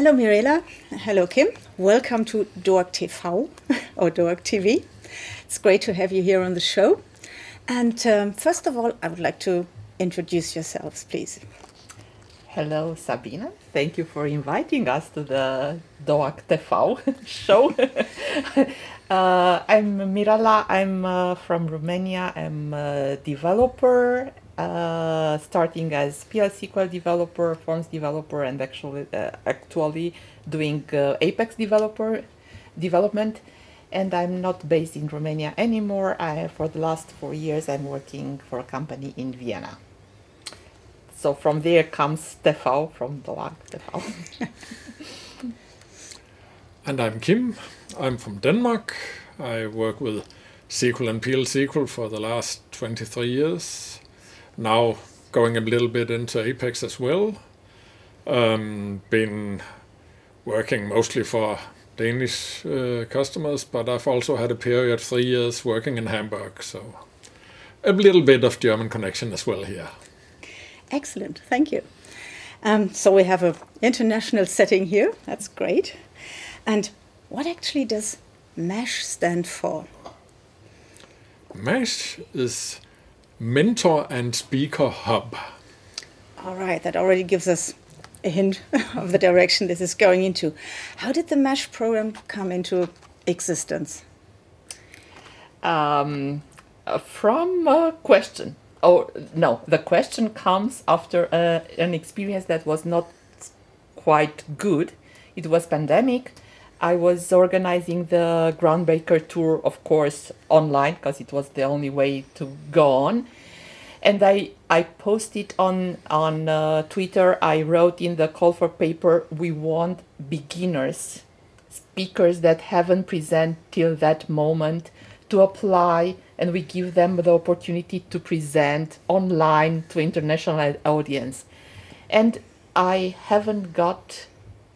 Hello Mirela, hello Kim. Welcome to Dork TV or Dork TV. It's great to have you here on the show. And first of all, I would like to introduce yourselves, please. Hello Sabine, thank you for inviting us to the Dork TV show. I'm Mirela, I'm from Romania. I'm a developer, starting as PL/SQL developer, forms developer, and actually doing Apex development. And I'm not based in Romania anymore. For the last 4 years, I'm working for a company in Vienna. So from there comes TV, from Dork TV. And I'm Kim. I'm from Denmark. I work with SQL and PL/SQL for the last 23 years. Now going a little bit into Apex as well. Been working mostly for Danish customers, but I've also had a period 3 years working in Hamburg, so a little bit of German connection as well here. Excellent, thank you. So we have an international setting here, that's great. And what actually does MASH stand for? MASH is Mentor and Speaker Hub. All right, that already gives us a hint of the direction this is going into. How did the MASH program come into existence? From a question. Oh, no, the question comes after an experience that was not quite good. It was pandemic. I was organizing the Groundbreaker tour, of course, online, because it was the only way to go on. And I posted on Twitter, I wrote in the call for paper, we want beginners, speakers that haven't presented till that moment, to apply, and we give them the opportunity to present online to international audience. And I haven't got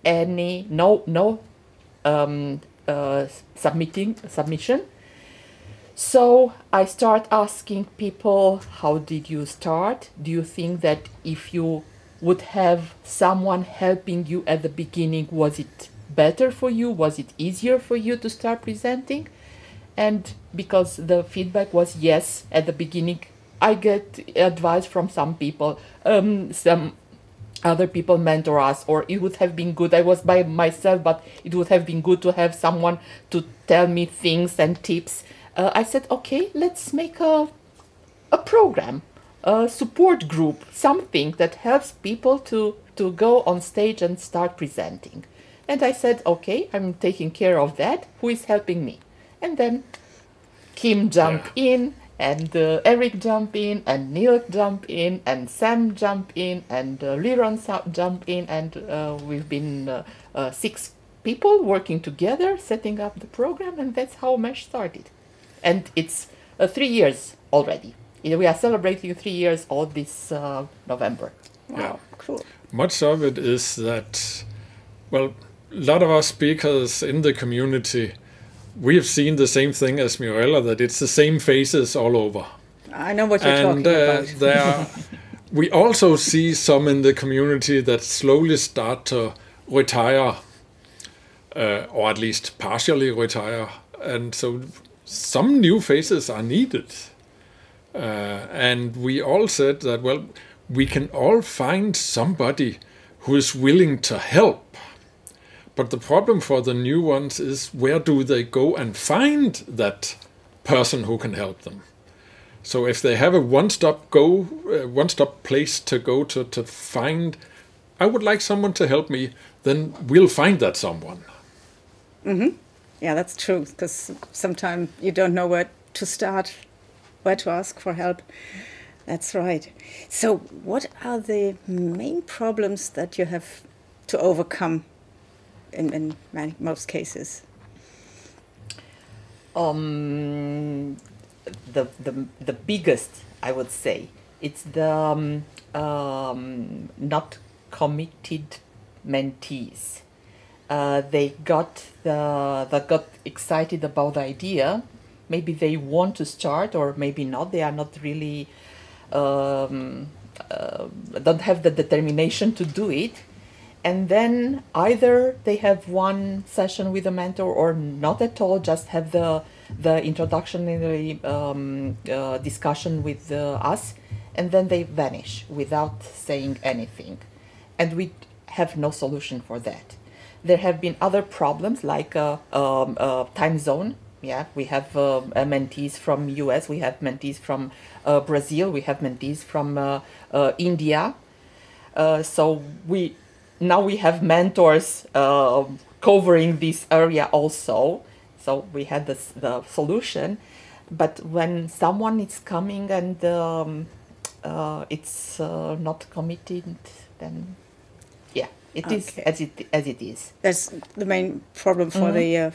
any, no submission. So I start asking people, how did you start? Do you think that if you would have someone helping you at the beginning, was it better for you? Was it easier for you to start presenting? And because the feedback was yes at the beginning, I get advice from some people, some other people mentor us, or it would have been good. I was by myself, but it would have been good to have someone to tell me things and tips. I said, okay, let's make a program, a support group, something that helps people to go on stage and start presenting. And I said, okay, I'm taking care of that. Who is helping me? And then Kim jumped in, and Eric jumped in, and Neil jumped in, and Sam jumped in, and Liron jumped in, and we've been 6 people working together, setting up the program, and that's how MASH started. And it's 3 years already. We are celebrating 3 years all this November. Wow, Yeah. cool. Much of it is that, well, a lot of us speakers in the community, we have seen the same thing as Mirela, that it's the same faces all over. I know what you're talking about. We also see some in the community that slowly start to retire, or at least partially retire. And so some new faces are needed. And we all said that, well, we can all find somebody who is willing to help. But the problem for the new ones is, where do they go and find that person who can help them? So if they have a one-stop place to go to find, I would like someone to help me, then we'll find that someone. Mm-hmm. Yeah, that's true, because sometimes you don't know where to start, where to ask for help. That's right. So what are the main problems that you have to overcome in most cases? The biggest, I would say, it's the not committed mentees. They got excited about the idea. Maybe they want to start, or maybe not. They are not really don't have the determination to do it. and then either they have one session with a mentor or not at all, just have the introductory discussion with us, and then they vanish without saying anything. And we have no solution for that. There have been other problems like time zone. Yeah, we have mentees from US, we have mentees from Brazil, we have mentees from India. So now we have mentors covering this area also. So we had the solution. But when someone is coming and it's not committed, then yeah, it is as it is. That's the main problem for the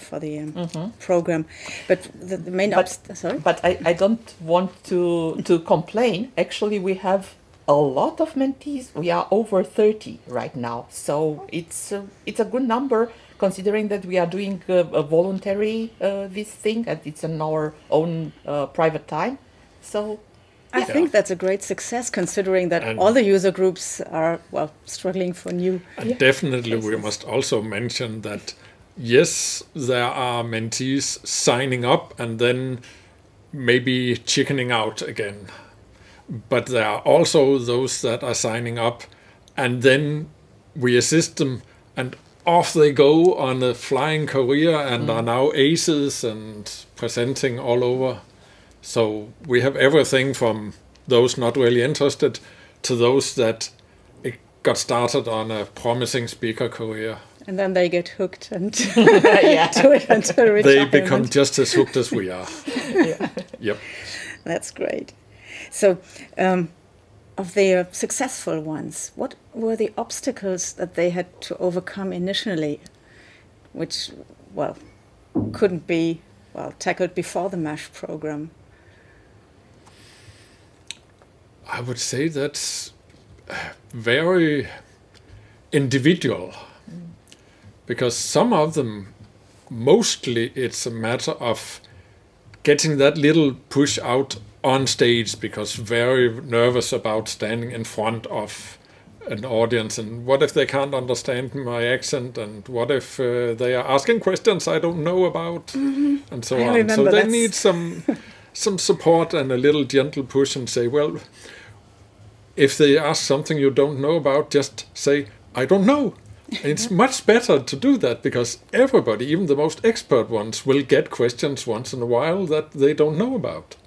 program. But the main sorry. But I don't want to complain. Actually, we have a lot of mentees. We are over 30 right now, so it's a good number considering that we are doing a voluntary this thing and it's in our own private time. So I think that's a great success considering that all the user groups are struggling for new. And definitely we must also mention that yes, there are mentees signing up and then maybe chickening out again. But there are also those that are signing up and then we assist them and off they go on a flying career and are now aces and presenting all over. So we have everything from those not really interested to those that got started on a promising speaker career. And then they get hooked and do it until retirement. They become just as hooked as we are. Yep. That's great. So, of the successful ones, what were the obstacles that they had to overcome initially, which, couldn't be, tackled before the MASH program? I would say that's very individual, because some of them, mostly it's a matter of getting that little push out on stage, because very nervous about standing in front of an audience, and what if they can't understand my accent, and what if they are asking questions I don't know about, and so on. So they need some support and a little gentle push and say, well, if they ask something you don't know about, just say, I don't know. And it's much better to do that, because everybody, even the most expert ones, will get questions once in a while that they don't know about.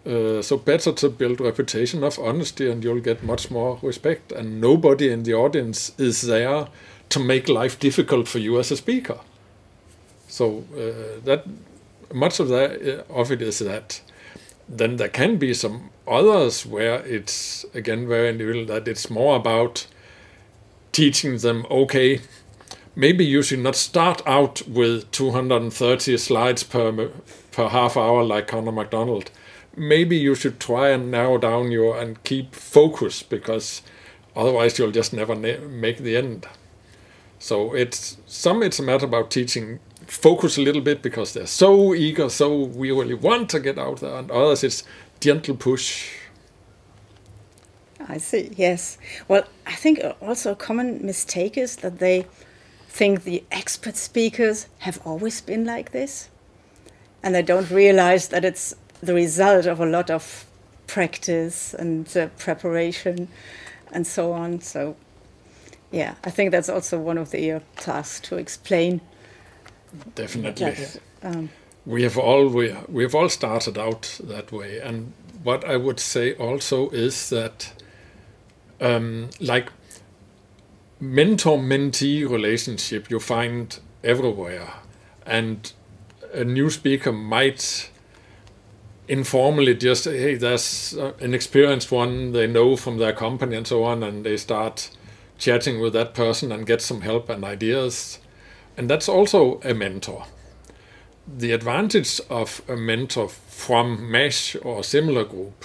So better to build reputation of honesty, and you'll get much more respect. And nobody in the audience is there to make life difficult for you as a speaker. So that much of it is that. Then there can be some others where it's again very individual, that it's more about teaching them, okay, maybe you should not start out with 230 slides per half hour like Conor MacDonald. Maybe you should try and narrow down and keep focus, because otherwise you'll just never make the end. So it's a matter about teaching focus a little bit, because they're so eager, so we really want to get out there, and others it's gentle push. I see, yes. Well, I think also a common mistake is that they think the expert speakers have always been like this, and they don't realize that it's the result of a lot of practice and preparation and so on. So, yeah, I think that's also one of the tasks to explain. Definitely. We have all started out that way, and what I would say also is that like mentor-mentee relationship you find everywhere, and a new speaker might informally just say, hey, there's an experienced one they know from their company and so on, and they start chatting with that person and get some help and ideas. And that's also a mentor. The advantage of a mentor from MASH or similar group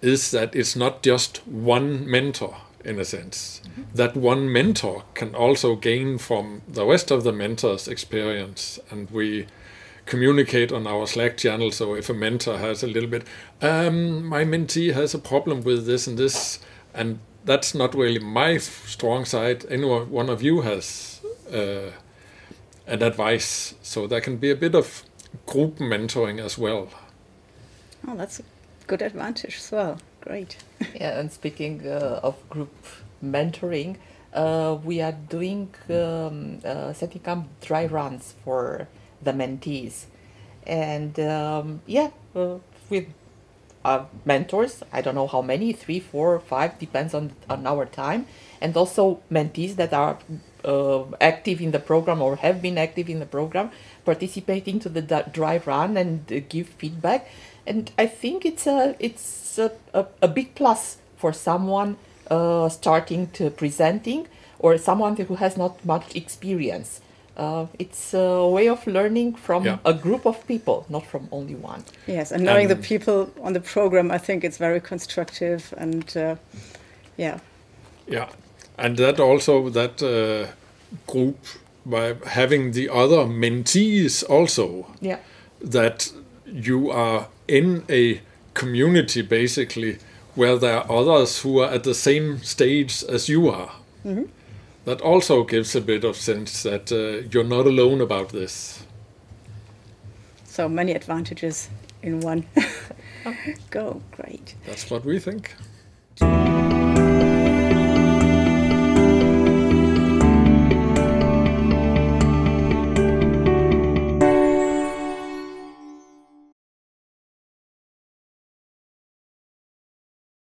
is that it's not just one mentor, in a sense. That one mentor can also gain from the rest of the mentors' experience. And we communicate on our Slack channel, so if a mentor has a little bit, my mentee has a problem with this and this, and that's not really my strong side. Any one of you has an advice, so there can be a bit of group mentoring as well. Oh, that's a good advantage as well. Great. Yeah, and speaking of group mentoring, we are doing setting up dry runs for the mentees, and with mentors. I don't know how many, 3, 4, 5, depends on our time, and also mentees that are active in the program or have been active in the program, participating to the dry run and give feedback. And I think it's a big plus for someone starting to presenting, or someone who has not much experience. It's a way of learning from a group of people, not from only one. Yes, and knowing the people on the program, I think it's very constructive, and yeah. Yeah, and that also, that group, by having the other mentees also, that you are in a community basically where there are others who are at the same stage as you are. Mm-hmm. That also gives a bit of sense that you're not alone about this. So many advantages in one. Go, great. That's what we think.